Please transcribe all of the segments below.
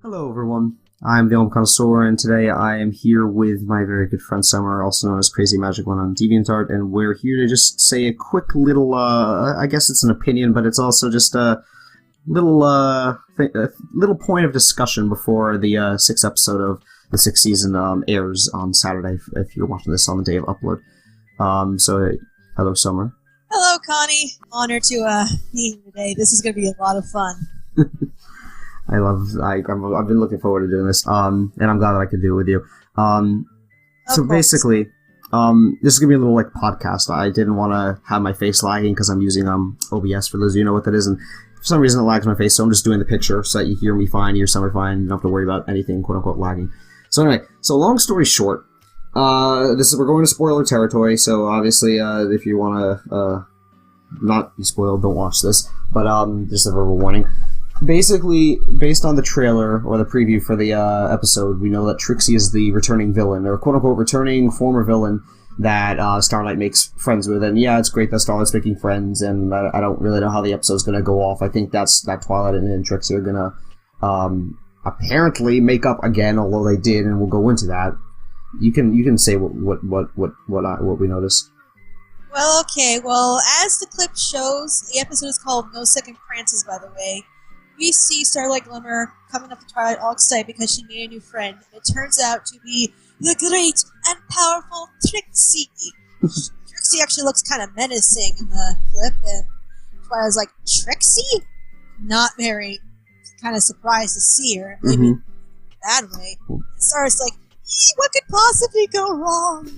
Hello everyone, I'm the Old Connoisseur, and today I am here with my very good friend Summer, also known as Crazy Magic One on DeviantArt, and we're here to just say a quick little, I guess it's an opinion, but it's also just a little, little point of discussion before the sixth episode of the sixth season airs on Saturday, if you're watching this on the day of upload. Hello Summer. Hello, Connie. Honored to be here today. This is going to be a lot of fun. I've been looking forward to doing this, and I'm glad that I could do it with you. Basically, this is gonna be a little like podcast. I didn't want to have my face lagging because I'm using OBS for those of you know what that is, and for some reason it lags my face, so I'm just doing the picture so that you hear me fine, hear Summer fine, you don't have to worry about anything quote unquote lagging. So anyway, long story short, we're going to spoiler territory, so obviously if you want to not be spoiled, don't watch this, but just a verbal warning. Basically, based on the trailer, or the preview for the episode, we know that Trixie is the returning villain, or quote-unquote returning former villain that Starlight makes friends with. And yeah, it's great that Starlight's making friends, and I don't really know how the episode's going to go off. I think that Twilight and Trixie are going to apparently make up again, although they did, and we'll go into that. You can say what we notice. Well, okay. Well, as the clip shows, the episode is called No Second Prances, by the way. We see Starlight Glimmer coming up to Twilight all excited because she made a new friend. And it turns out to be the great and powerful Trixie. Trixie actually looks kind of menacing in the clip, and Twilight's like, Trixie? Not very kind of surprised to see her, maybe that way. And Starlight's like, what could possibly go wrong?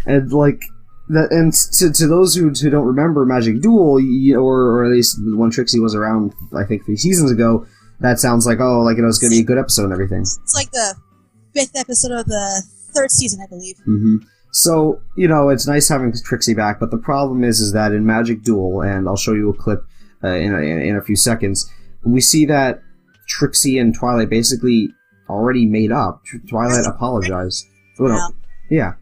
And like, and to those who don't remember Magic Duel, or at least when Trixie was around, I think 3 seasons ago, that sounds like, it's going to be a good episode and everything. It's like the 5th episode of the 3rd season, I believe. So, it's nice having Trixie back, but the problem is that in Magic Duel, and I'll show you a clip in a few seconds, we see that Trixie and Twilight basically already made up. Twilight apologized. Yeah.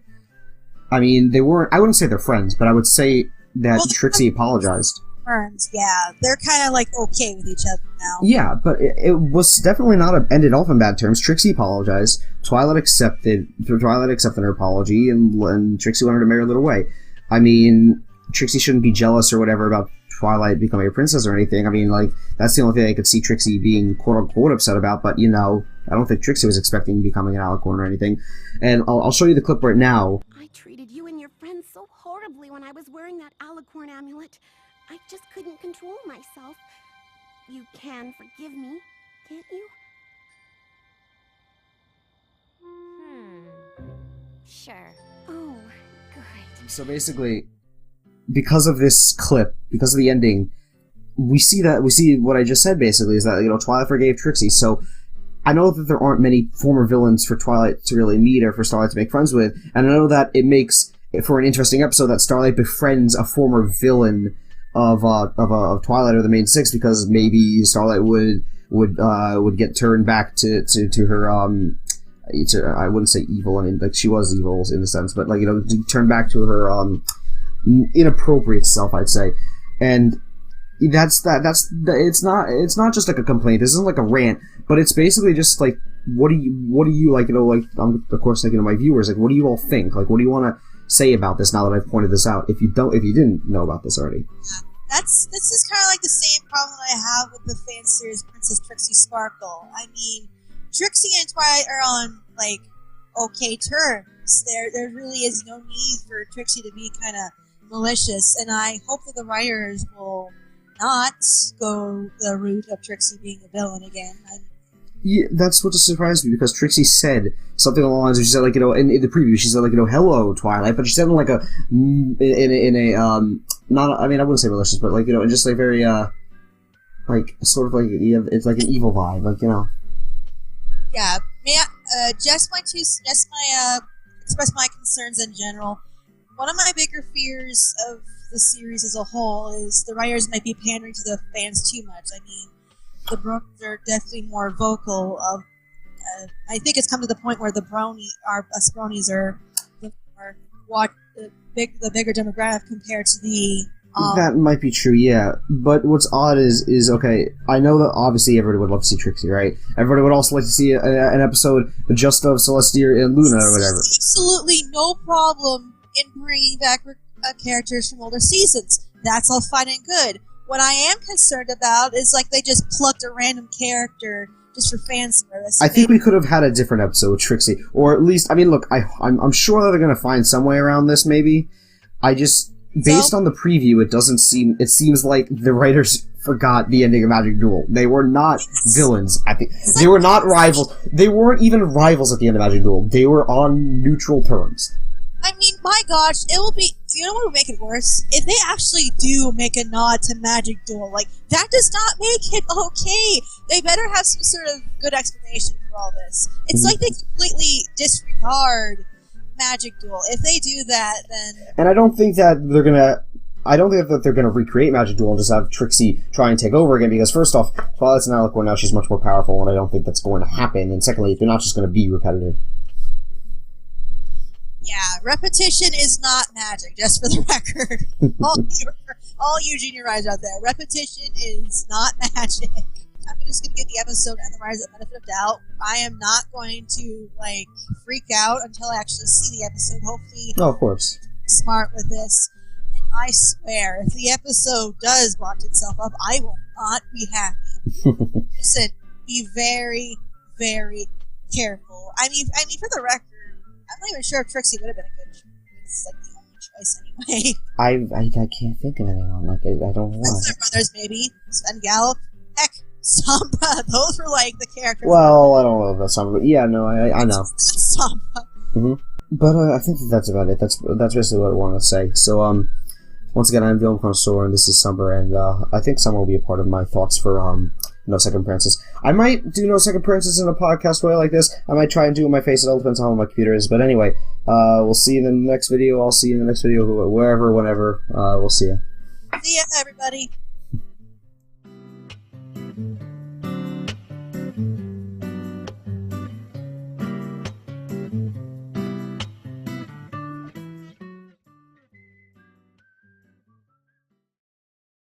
I mean, they weren't, I wouldn't say they're friends, but I would say that Trixie apologized. Friends, yeah. They're kind of like okay with each other now. Yeah, but it was definitely not ended off in bad terms. Trixie apologized. Twilight accepted her apology, and Trixie wanted to marry her little way. I mean, Trixie shouldn't be jealous or whatever about Twilight becoming a princess or anything. I mean, like, that's the only thing I could see Trixie being quote-unquote upset about, but, I don't think Trixie was expecting becoming an alicorn or anything. And I'll show you the clip right now. I treated you and your friends so horribly when I was wearing that alicorn amulet. I just couldn't control myself. You can forgive me, can't you? Sure. Oh, good. So basically, because of this clip, because of the ending, we see what I just said basically, is that, Twilight forgave Trixie, so I know that there aren't many former villains for Twilight to really meet or for Starlight to make friends with, and I know that it makes for an interesting episode that Starlight befriends a former villain of Twilight or the main six, because maybe Starlight would get turned back to her I wouldn't say evil. I mean, like, she was evil in a sense, but, like, turn back to her inappropriate self, I'd say. And it's not just like a complaint. This isn't like a rant, but it's basically just like, what do you like, I'm of course thinking of my viewers, like, what do you all think? Like, what do you want to say about this now that I've pointed this out, if you didn't know about this already? This is kind of like the same problem I have with the fan series Princess Trixie Sparkle. I mean, Trixie and Twilight are on, like, okay terms. There really is no need for Trixie to be kind of malicious, and I hope that the writers will not go the route of Trixie being a villain again. Yeah, that's what just surprised me, because Trixie said something along the lines of, she said, like, in the preview, she said, like, hello, Twilight, but she said it like not, I mean, I wouldn't say malicious, but, like, just like very, like, sort of like, it's like an evil vibe, like, Yeah, may I, express my concerns in general. One of my bigger fears of the series as a whole is the writers might be pandering to the fans too much. I mean, the bronies are definitely more vocal. I think it's come to the point where us bronies are the bigger demographic compared to the That might be true, yeah. But what's odd is okay, I know that obviously everybody would love to see Trixie, right? Everybody would also like to see an episode just of Celestia and Luna or whatever. Absolutely no problem in bringing back characters from older seasons. That's all fine and good. What I am concerned about is like they just plucked a random character just for fan service. I think we could have had a different episode with Trixie, or at least, I mean, look, I'm sure that they're going to find some way around this. Maybe based on the preview, it seems like the writers forgot the ending of Magic Duel. They were not villains. They were not rivals. They weren't even rivals at the end of Magic Duel. They were on neutral terms. I mean, my gosh, it will be. You know what would make it worse? If they actually do make a nod to Magic Duel, like that does not make it okay. They better have some sort of good explanation for all this. It's like they completely disregard Magic Duel. If they do that, then... And I don't think that they're gonna... I don't think that they're gonna recreate Magic Duel and just have Trixie try and take over again, because first off, Twilight's an Alicorn now, she's much more powerful, and I don't think that's going to happen, and secondly, they're not just gonna be repetitive. Yeah, repetition is not magic, just for the record. all you junior writers out there, repetition is not magic. I'm just going to give the episode and the writers the benefit of doubt. I am not going to, like, freak out until I actually see the episode. Hopefully, of course, smart with this. And I swear, if the episode does botch itself up, I will not be happy. Listen, be very, very careful. I mean, for the record, I'm not even sure if Trixie would have been a good choice. It's like the only choice anyway. I can't think of anyone. Like, I don't know why. Their brothers, maybe. Sven Gallop. Heck, Samba. Those were like the characters. Well, I don't know about Samba, but yeah, no, I know. Samba. But I think that's about it. That's basically what I wanted to say. So, once again, I'm Villain Connoisseur, and this is Summer, and I think Summer will be a part of my thoughts for No Second Prances. I might do No Second Prances in a podcast way like this. I might try and do it with my face. It all depends on how my computer is. But anyway, we'll see you in the next video. I'll see you in the next video, wherever, whenever. We'll see you. See ya, everybody.